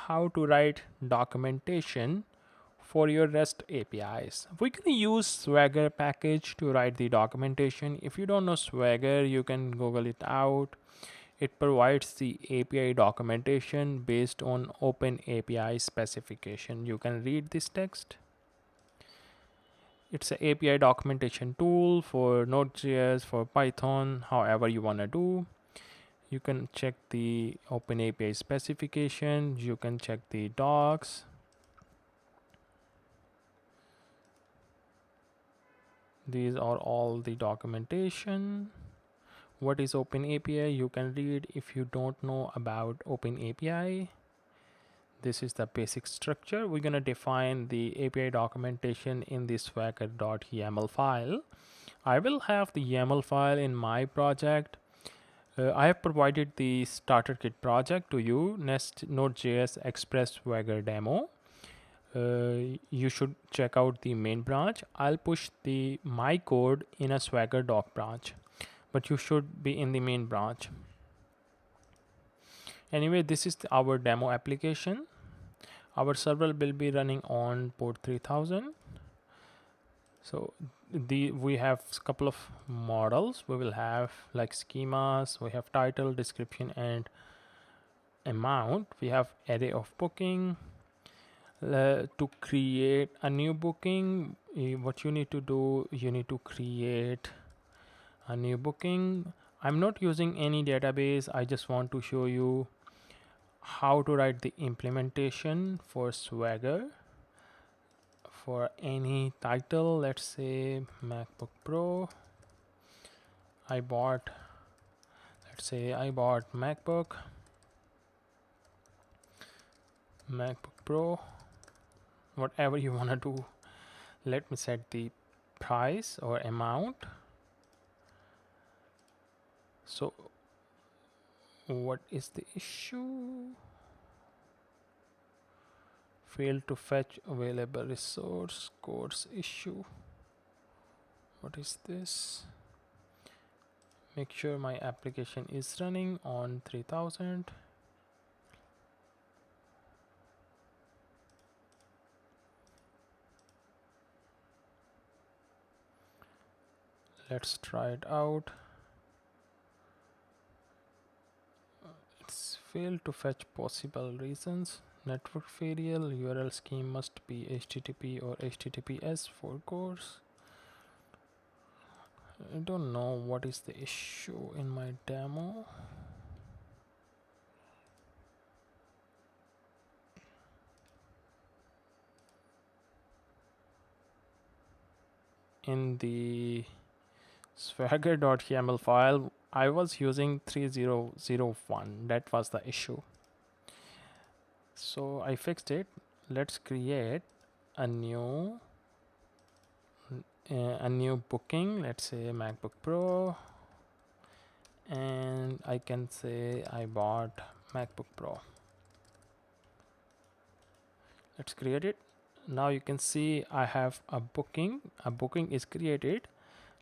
how to write documentation for your REST APIs. We're going to use Swagger package to write the documentation. If you don't know Swagger, you can Google it out. It provides the API documentation based on Open API specification. You can read this text. It's an API documentation tool for Node.js, for Python, however you want to do. You can check the Open API specification. You can check the docs. These are all the documentation. What is Open API? You can read if you don't know about Open API. This is the basic structure. We're going to define the API documentation in the swagger.yaml file. I will have the YAML file in my project. I have provided the starter kit project to you, Node.js Express Swagger demo. You should check out the main branch. I'll push my code in a Swagger doc branch, but you should be in the main branch. Anyway, this is our demo application. Our server will be running on port 3000. So we have a couple of models. We will have like schemas. We have title, description, and amount. We have array of booking. To create a new booking, what you need to do, you need to create a new booking. I'm not using any database. I just want to show you how to write the implementation for Swagger for any title. Let's say MacBook Pro. Let's say I bought MacBook Pro, whatever you want to do. Let me set the price or amount. So what is the issue? Failed to fetch available resource course issue. What is this? Make sure my application is running on 3000. Let's try it out. It's failed to fetch possible reasons. Network failure, URL scheme must be HTTP or HTTPS for course. I don't know what is the issue in my demo. In the swagger.yaml file, I was using 3001. That was the issue. So I fixed it. Let's create a new booking. Let's say MacBook Pro, and I can say I bought MacBook Pro. Let's create it. Now you can see I have a booking. A booking is created.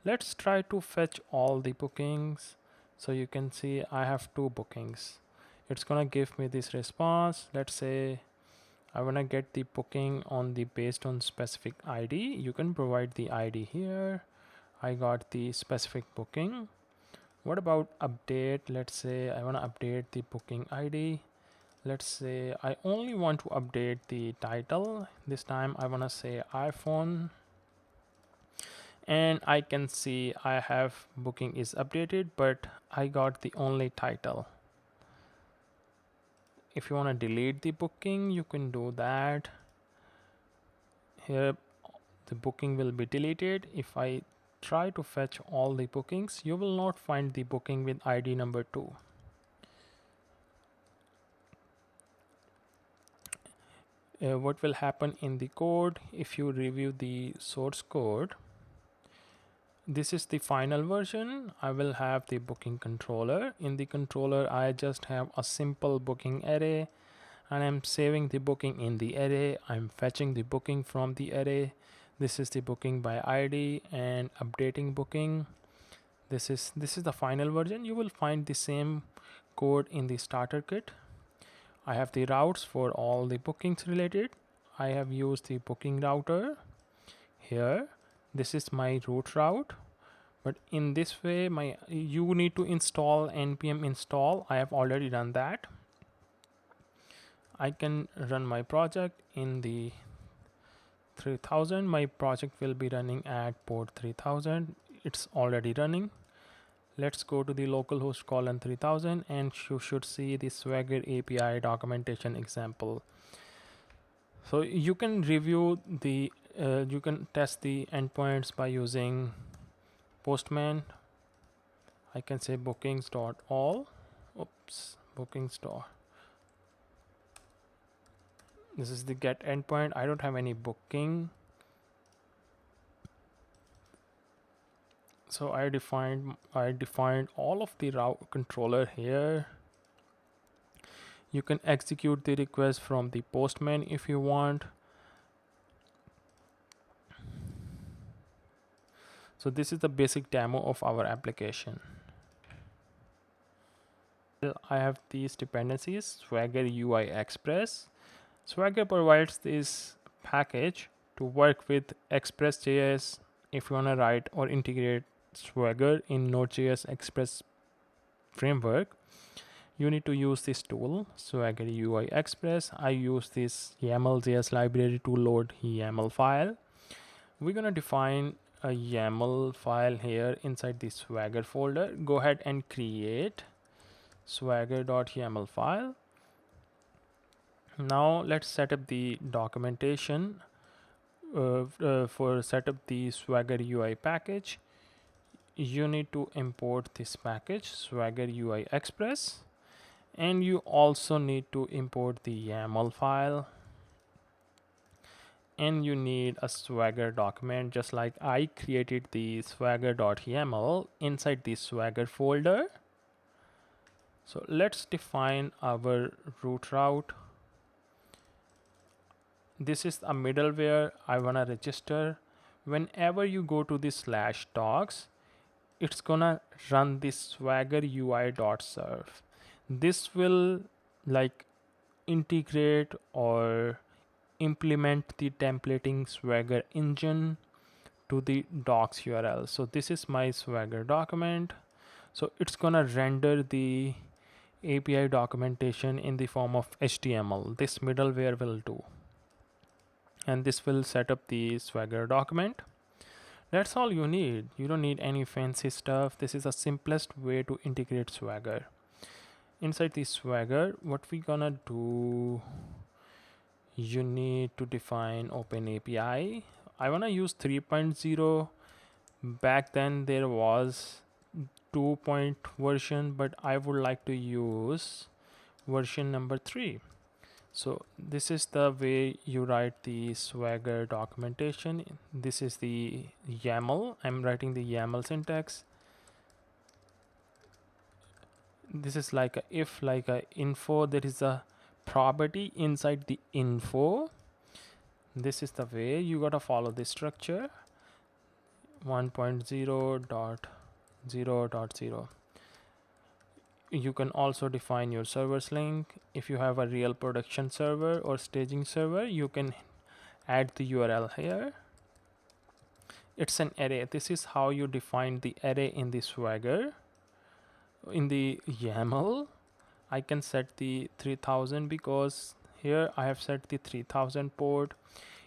Let's try to fetch all the bookings. So you can see I have 2 bookings. It's gonna give me this response. Let's say I wanna get the booking based on specific ID. You can provide the ID here. I got the specific booking. What about update? Let's say I wanna update the booking ID. Let's say I only want to update the title. This time I want to say iPhone, and I can see I have booking is updated, but I got the only title. If you want to delete the booking, you can do that. Here the booking will be deleted. If I try to fetch all the bookings, you will not find the booking with ID number 2. What will happen in the code if you review the source code? This is the final version. I will have the booking controller. In the controller, I just have a simple booking array, and I'm saving the booking in the array. I'm fetching the booking from the array. This is the booking by ID and updating booking. This is the final version. You will find the same code in the starter kit. I have the routes for all the bookings related. I have used the booking router here. This is my root route, but in this way you need to install npm install. I have already done that. I can run my project in the 3000. My project will be running at port 3000. It's already running. Let's go to the localhost colon 3000 and you should see the Swagger API documentation example. So you can review the you can test the endpoints by using Postman. I can say bookings.all. Oops, bookings. This is the get endpoint. I don't have any booking. So I defined all of the route controller here. You can execute the request from the Postman if you want. So this is the basic demo of our application. I have these dependencies, Swagger UI Express. Swagger provides this package to work with Express.js if you want to write or integrate Swagger in Node.js Express framework. You need to use this tool, Swagger UI Express. I use this YAML.js library to load YAML file. We're gonna define a YAML file here inside the Swagger folder. Go ahead and create swagger.yaml file. Now let's set up the documentation for set up the Swagger UI package. You need to import this package, Swagger UI Express, and you also need to import the YAML file, and you need a Swagger document, just like I created the swagger.yaml inside the Swagger folder. So let's define our root route. This is a middleware I wanna register. Whenever you go to the /docs, it's gonna run this Swagger UI.serve. This will like integrate or implement the templating Swagger engine to the docs URL. So this is my Swagger document. So it's gonna render the API documentation in the form of HTML. This middleware will do. And this will set up the Swagger document. That's all you need. You don't need any fancy stuff. This is the simplest way to integrate Swagger. Inside the Swagger, what we gonna do, you need to define OpenAPI. I wanna use 3.0. Back then there was 2 point version, but I would like to use version number 3. So this is the way you write the Swagger documentation. This is the YAML. I'm writing the YAML syntax. This is like a if, like a info. There is a property inside the info. This is the way you gotta follow the structure. 1.0.0.0. You can also define your server's link. If you have a real production server or staging server, you can add the URL here. It's an array. This is how you define the array in the Swagger. In the YAML, I can set the 3000 because here I have set the 3000 port.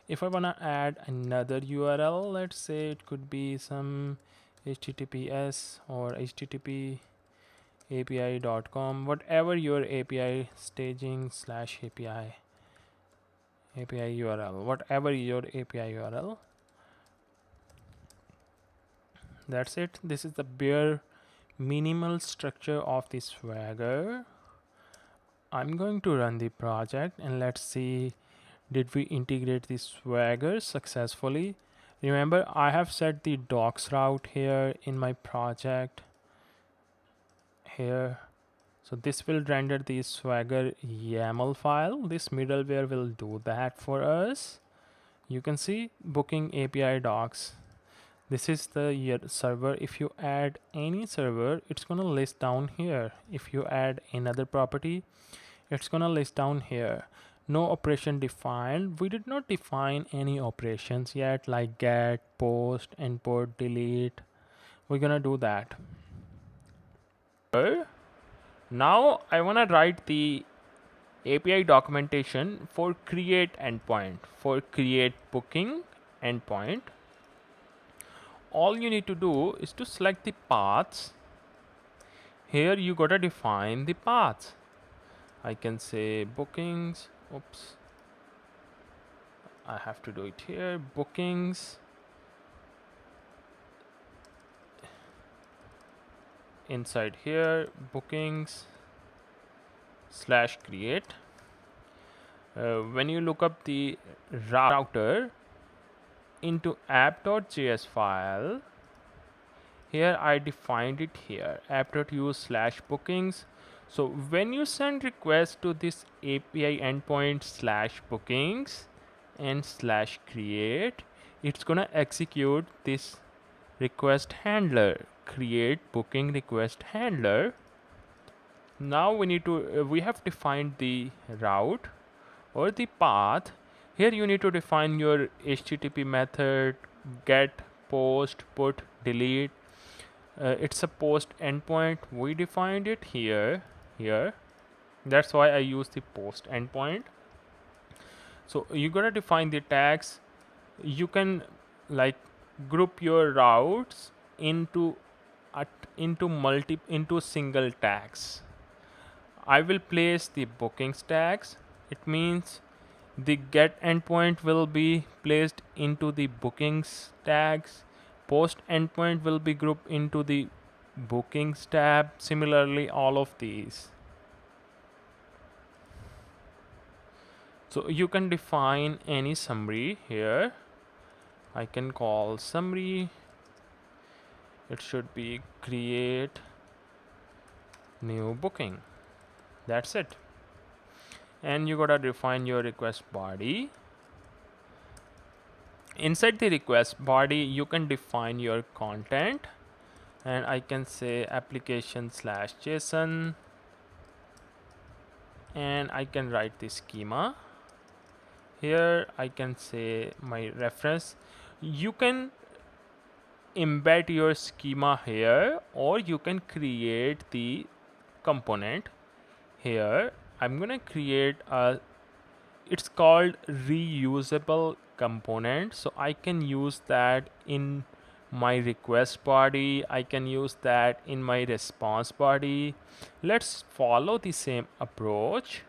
If I wanna add another URL, let's say it could be some HTTPS or HTTP api.com, whatever your API staging /API URL, whatever your API URL. That's it. This is the bare minimal structure of the Swagger. I'm going to run the project and let's see, did we integrate the Swagger successfully? Remember, I have set the docs route here in my project here. So this will render the Swagger YAML file. This middleware will do that for us. You can see booking API docs. This is the server. If you add any server, it's gonna list down here. If you add another property, it's gonna list down here. No operation defined. We did not define any operations yet, like get, post, import, delete. We're gonna do that. Now I wanna write the API documentation for create endpoint, for create booking endpoint. All you need to do is to select the paths. Here you gotta define the paths. I can say bookings. Oops. I have to do it here. Bookings. Inside here, bookings / create. When you look up the router into app.js file, here I defined it here, app.use / bookings. So when you send request to this API endpoint / bookings and / create, it's gonna execute this request handler, create booking request handler. Now we need to we have defined the route or the path. Here you need to define your HTTP method, get, post, put, delete. It's a post endpoint. We defined it here. That's why I use the post endpoint. So you gotta define the tags. You can like group your routes into into single tags. I will place the bookings tags. It means the get endpoint will be placed into the bookings tags. Post endpoint will be grouped into the bookings tab. Similarly, all of these. So you can define any summary here. I can call summary. It should be create new booking. That's it. And you gotta define your request body. Inside the request body, you can define your content, and I can say application /JSON, and I can write the schema. Here I can say my reference. You can embed your schema here, or you can create the component here. I'm gonna create a, it's called reusable component, so I can use that in my request body. I can use that in my response body. Let's follow the same approach.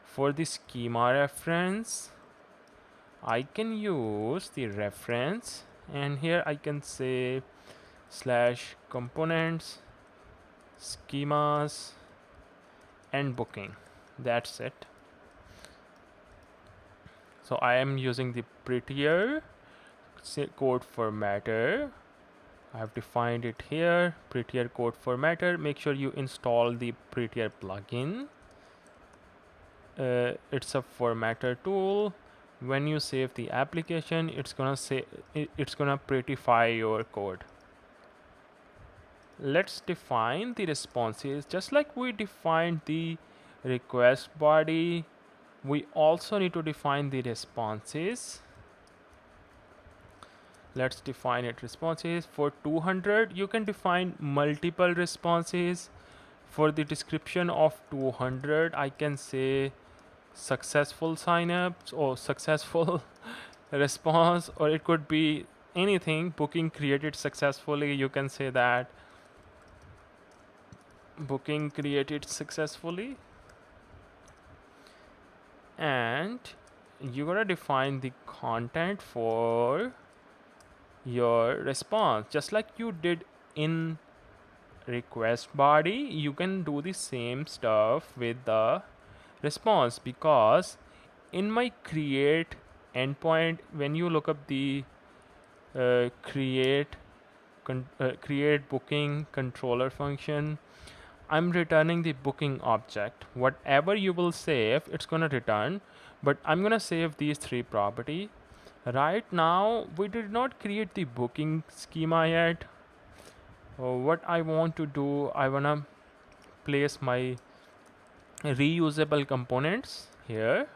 For the schema reference, I can use the reference, and here I can say /components schemas and booking. That's it. So I am using the prettier code formatter. I have defined it here, prettier code formatter. Make sure you install the prettier plugin. It's a formatter tool. When you save the application, it's gonna prettify your code. Let's define the responses. Just like we defined the request body, we also need to define the responses. Let's define it responses. For 200, you can define multiple responses. For the description of 200, I can say successful signups or successful response, or it could be anything. Booking created successfully, you can say that booking created successfully. And you gotta define the content for your response, just like you did in request body. You can do the same stuff with the response, because in my create endpoint, when you look up the create booking controller function, I'm returning the booking object. Whatever you will save, it's gonna return, but I'm gonna save these three property. Right now we did not create the booking schema yet. What I want to do, I wanna place my reusable components here.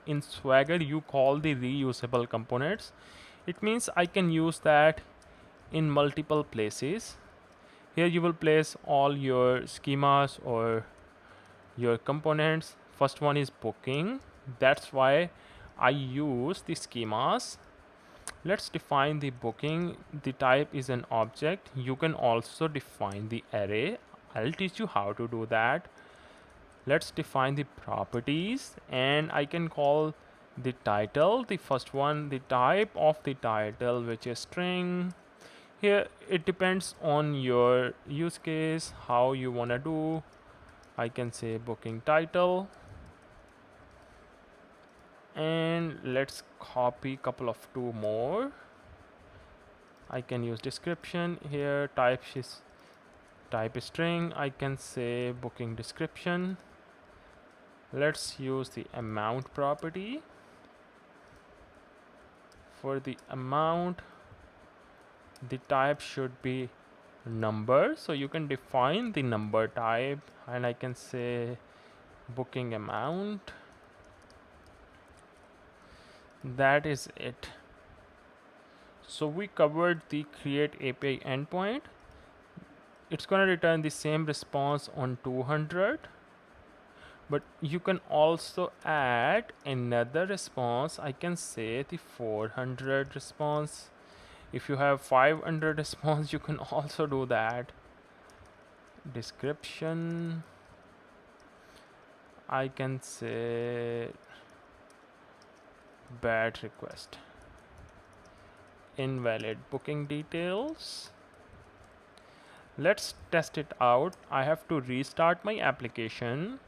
In Swagger you call the reusable components. It means I can use that in multiple places. Here you will place all your schemas or your components. First one is booking. That's why I use the schemas. Let's define the booking. The type is an object. You can also define the array. I'll teach you how to do that. Let's define the properties, and I can call the title, the first one, the type of the title, which is string. Here it depends on your use case, how you want to do. I can say booking title, and let's copy couple of two more. I can use description here. Type is string. I can say booking description. Let's use the amount property. For the amount, the type should be number, so you can define the number type, and I can say booking amount. That is it. So we covered the create API endpoint. It's going to return the same response on 200, but you can also add another response. I can say the 400 response. If you have 500 response, you can also do that. Description, I can say bad request, invalid booking details. Let's test it out. I have to restart my application.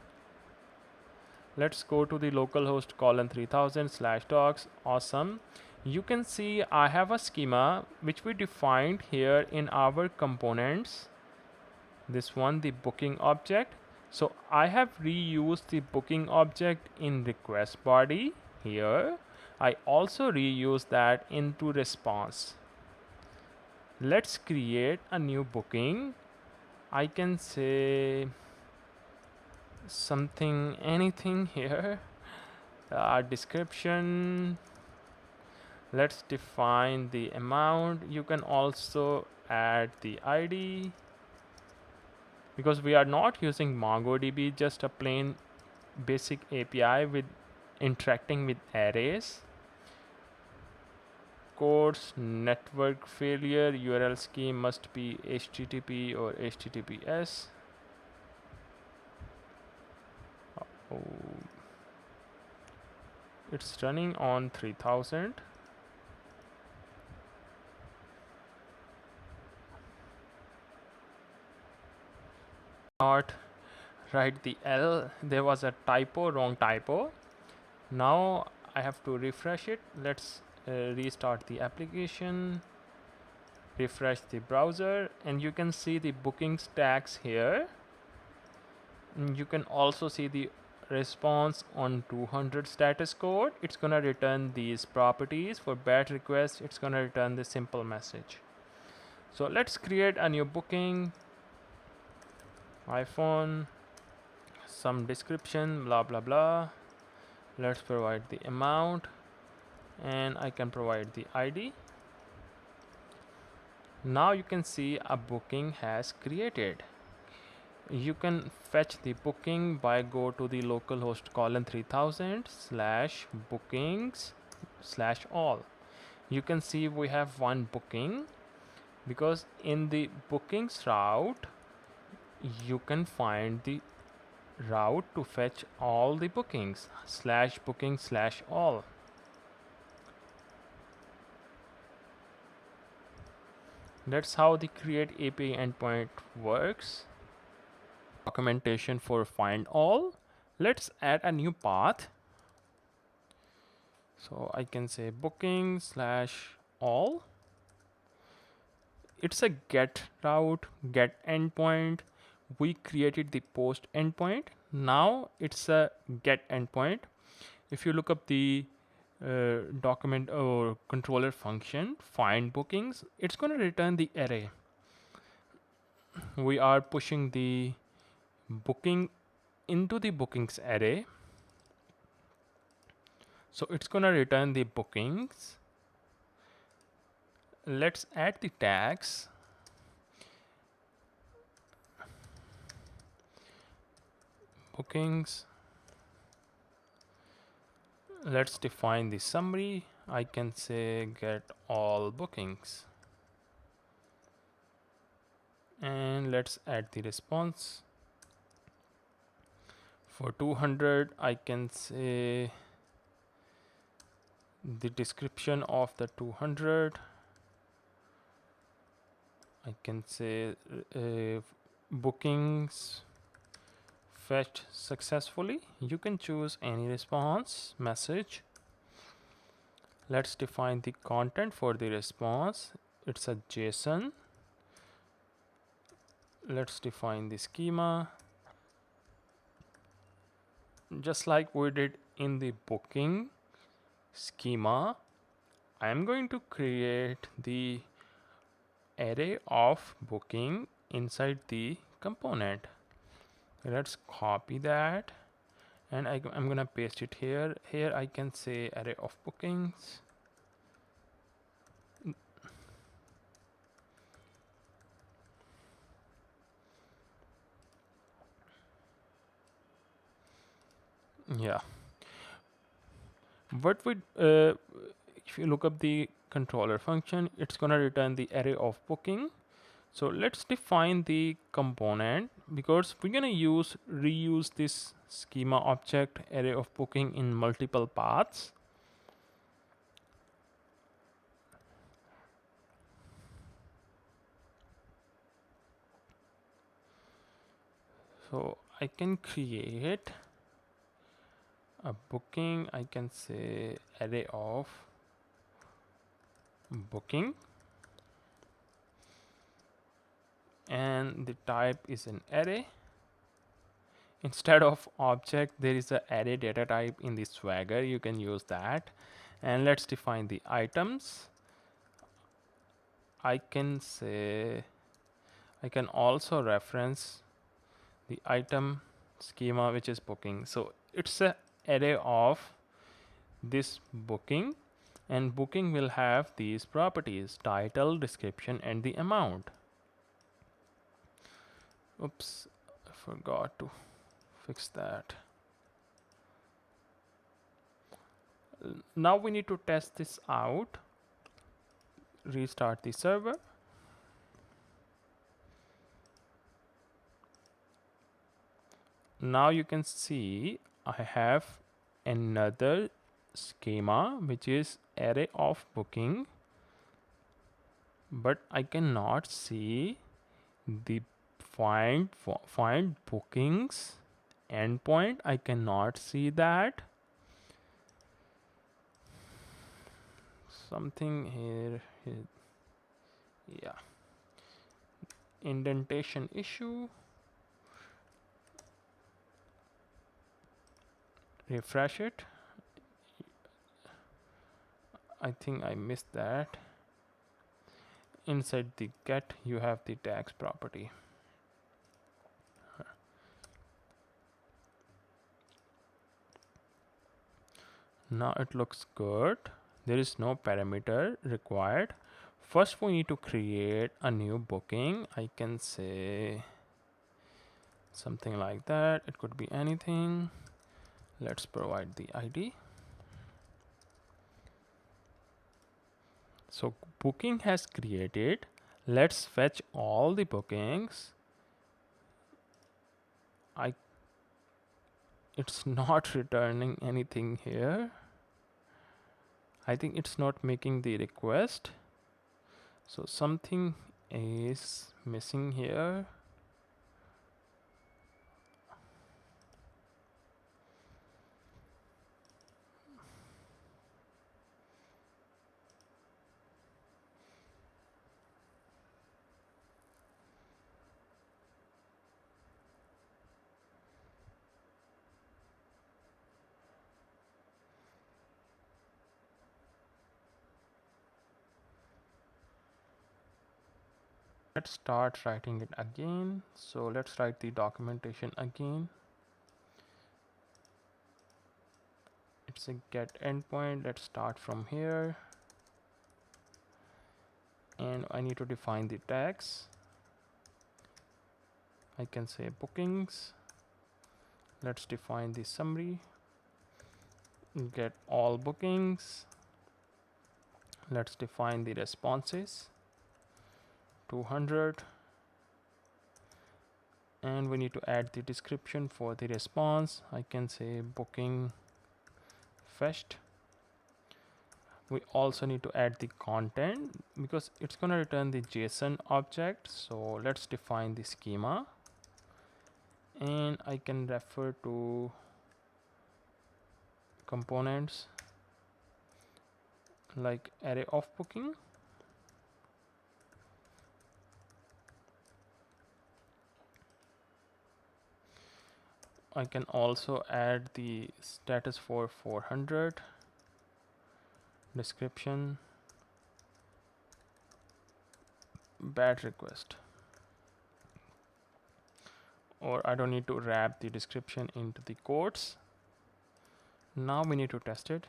Let's go to the localhost :3000/docs. Awesome. You can see I have a schema which we defined here in our components. This one, the booking object. So I have reused the booking object in request body here. I also reuse that into response. Let's create a new booking. I can say something, anything here. Description. Let's define the amount. You can also add the ID. Because we are not using MongoDB, just a plain basic API with interacting with arrays. Codes, network failure, URL scheme must be HTTP or HTTPS. Oh, it's running on 3000. Not write the L, there was a typo, wrong typo. Now I have to refresh it. Let's restart the application, refresh the browser, and you can see the booking stacks here. And you can also see the response on 200 status code. It's gonna return these properties. For bad request, it's gonna return the simple message. So let's create a new booking. iPhone, some description, blah blah blah. Let's provide the amount, and I can provide the ID. Now you can see a booking has created. You can fetch the booking by go to the localhost :3000/bookings/all. You can see we have one booking, because in the bookings route you can find the route to fetch all the bookings /booking/all. That's how the create API endpoint works. Documentation for find all. Let's add a new path. So I can say booking/all. It's a get route, get endpoint. We created the post endpoint. Now it's a get endpoint. If you look up the document or controller function, find bookings, it's going to return the array. We are pushing the booking into the bookings array. So it's gonna return the bookings. Let's add the tags. Bookings. Let's define the summary. I can say get all bookings. And let's add the response. For 200, I can say the description of the 200. I can say bookings fetched successfully. You can choose any response message. Let's define the content for the response. It's a JSON. Let's define the schema. Just like we did in the booking schema, I am going to create the array of booking inside the component. Let's copy that, and I'm gonna paste it here. Here I can say array of bookings. Yeah. What would if you look up the controller function, it's gonna return the array of booking. So let's define the component, because we're gonna reuse this schema object array of booking in multiple paths. So I can create a booking. I can say array of booking, and the type is an array. Instead of object, there is a array data type in the Swagger. You can use that. And let's define the items. I can say, I can also reference the item schema, which is booking. So it's a array of this booking, and booking will have these properties: title, description, and the amount. Oops, I forgot to fix that. Now we need to test this out. Restart the server. Now you can see I have another schema, which is array of booking, but I cannot see the find bookings endpoint. I cannot see that. Something here, yeah, indentation issue. Refresh it. I think I missed that. Inside the get, you have the tags property. Now it looks good. There is no parameter required. First we need to create a new booking. I can say something like that. It could be anything. Let's provide the ID. So booking has created. Let's fetch all the bookings. It's not returning anything here. I think it's not making the request. So something is missing here. Let's start writing it again. So let's write the documentation again. It's a get endpoint. Let's start from here, and I need to define the tags. I can say bookings. Let's define the summary. Get all bookings. Let's define the responses, 200, and we need to add the description for the response. I can say booking fetched. We also need to add the content because it's going to return the JSON object. So let's define the schema, and I can refer to components like array of booking. I can also add the status for 400, description, bad request, or I don't need to wrap the description into the quotes. Now we need to test it.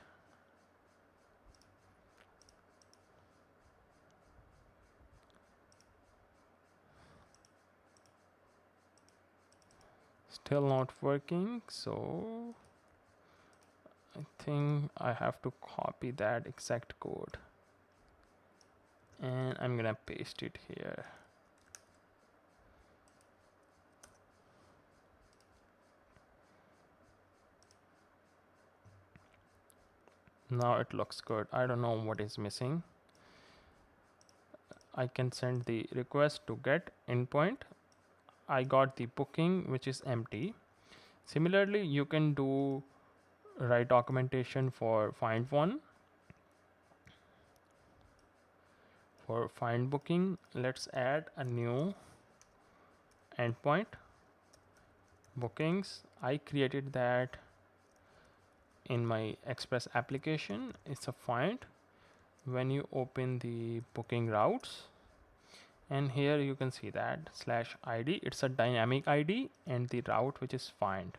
Still not working, so I think I have to copy that exact code and I'm gonna paste it here. Now it looks good. I don't know what is missing. I can send the request to get endpoint. I got the booking which is empty. Similarly, you can do write documentation for find one. For find booking, let's add a new endpoint, bookings. I created that in my Express application. It's a find. When you open the booking routes, and here you can see that /id, it's a dynamic ID, and the route which is find.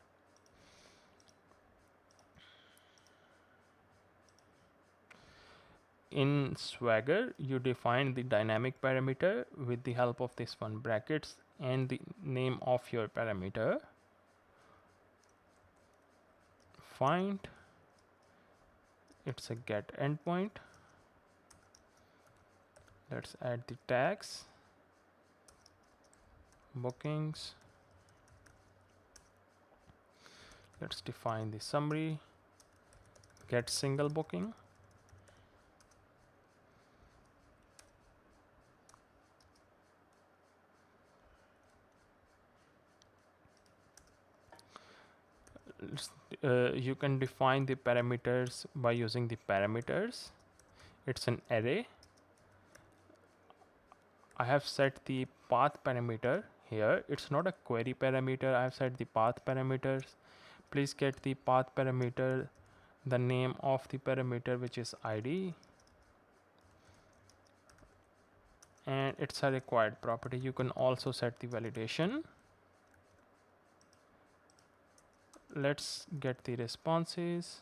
In Swagger, you define the dynamic parameter with the help of this one brackets and the name of your parameter. Find, it's a get endpoint. Let's add the tags, bookings. Let's define the summary, get single booking. You can define the parameters by using the parameters. It's an array. I have set the path parameter here. It's not a query parameter. I have set the path parameters. Please get the path parameter, the name of the parameter which is id, and it's a required property. You can also set the validation. Let's get the responses,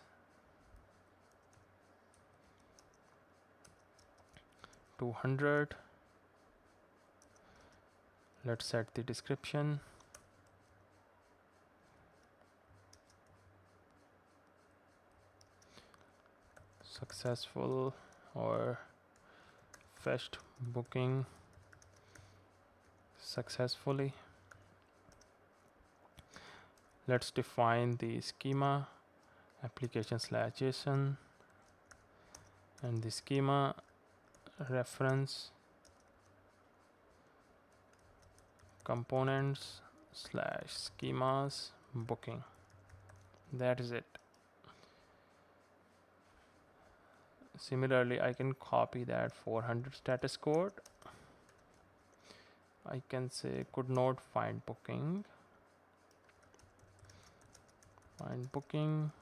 200. Let's set the description, successful or fetched booking successfully. Let's define the schema, application/JSON, and the schema reference components/schemas booking. That is it. Similarly, I can copy that 400 status code. I can say could not find booking. Find booking.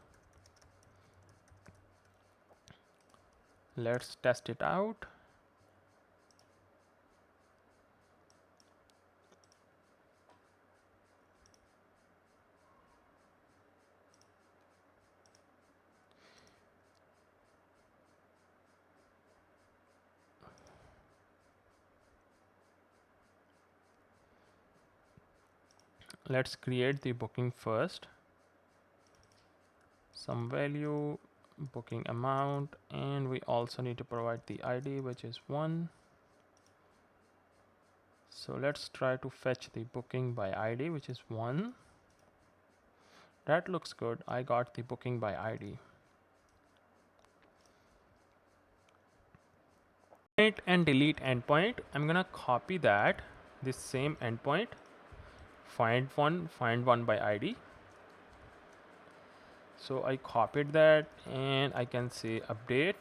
Let's test it out. let's create the booking first. Some value, booking amount, and we also need to provide the ID, which is 1. So let's try to fetch the booking by ID, which is 1. That looks good. I got the booking by ID. And delete endpoint. I'm gonna copy that, this same endpoint, find one by ID. So I copied that, and I can say update.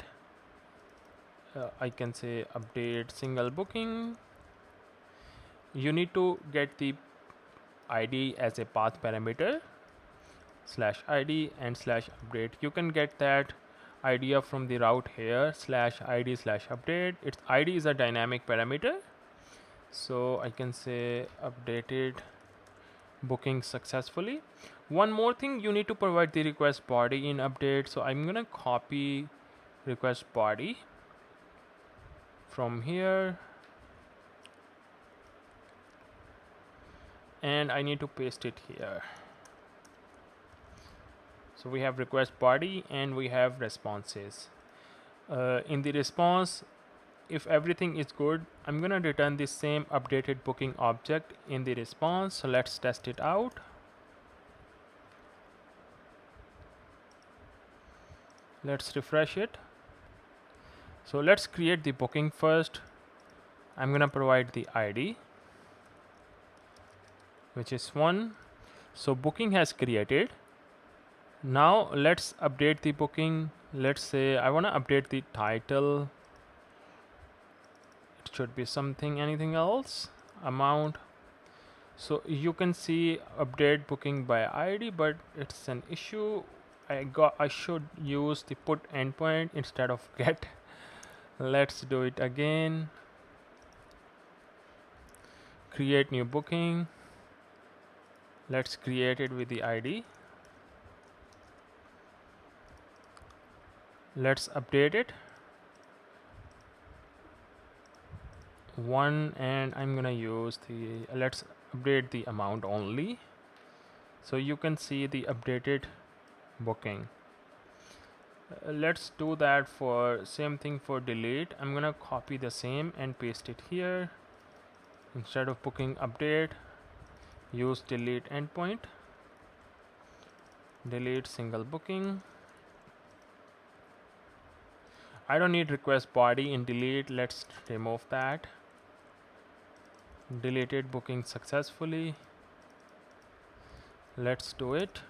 I can say update single booking. You need to get the ID as a path parameter, /ID and /update. You can get that idea from the route here, /ID/update. Its ID is a dynamic parameter. So I can say updated booking successfully. One more thing, you need to provide the request body in update. So I'm gonna copy request body from here, and I need to paste it here. So we have request body and we have responses. In the response, if everything is good, I'm gonna return the same updated booking object in the response. So let's test it out. Let's refresh it. So let's create the booking first. I'm gonna provide the ID, which is 1. So booking has created. Now let's update the booking. Let's say I want to update the title. It should be something, anything else, amount. So you can see update booking by ID, but it's an issue. I should use the put endpoint instead of get. Let's do it again. Create new booking. Let's create it with the ID. Let's update it 1, and I'm gonna use the let's update the amount only. So you can see the updated booking. Let's do that for same thing for delete. I'm gonna copy the same and paste it here. Instead of booking update, use delete endpoint, delete single booking. I don't need request body in delete. Let's remove that. Deleted booking successfully. Let's do it.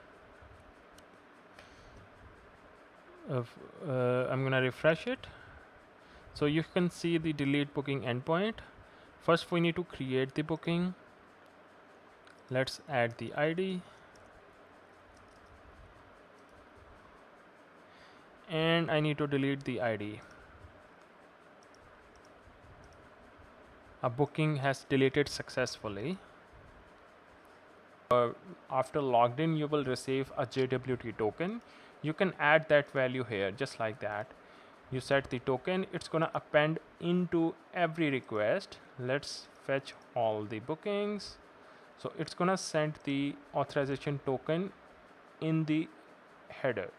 I'm gonna refresh it. So you can see the delete booking endpoint. First we need to create the booking. Let's add the ID. And I need to delete the ID. A booking has deleted successfully. After logged in, you will receive a JWT token. You can add that value here, just like that. You set the token, it's gonna append into every request. Let's fetch all the bookings. So it's gonna send the authorization token in the header.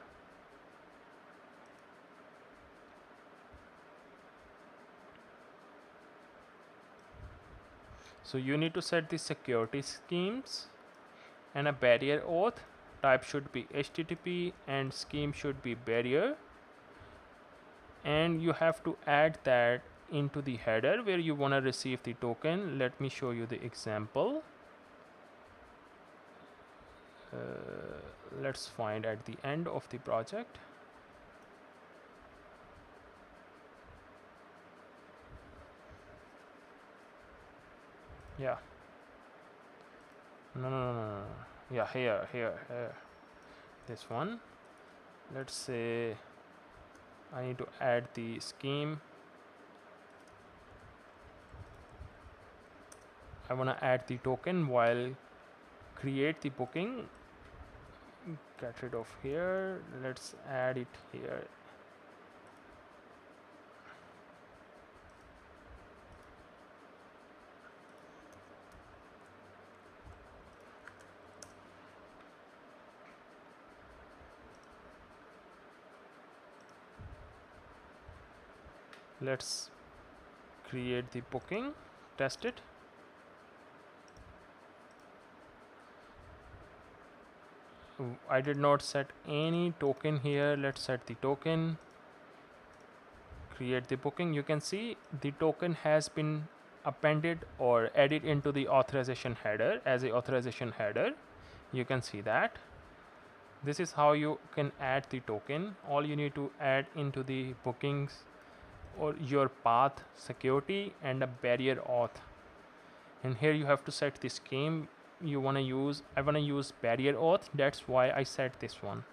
So you need to set the security schemes and a barrier auth. Type should be HTTP and scheme should be barrier. And you have to add that into the header where you want to receive the token. Let me show you the example. Let's find at the end of the project. Yeah. No. Yeah, here. This one. Let's say I need to add the scheme. I want to add the token while create the booking. Get rid of here. Let's add it here. Let's create the booking, test it. I did not set any token here. Let's set the token, create the booking. You can see the token has been appended or added into the authorization header as a authorization header. You can see that. This is how you can add the token. All you need to add into the bookings or your path security and a barrier auth. And here you have to set the scheme you want to use. I want to use barrier auth, that's why I set this one.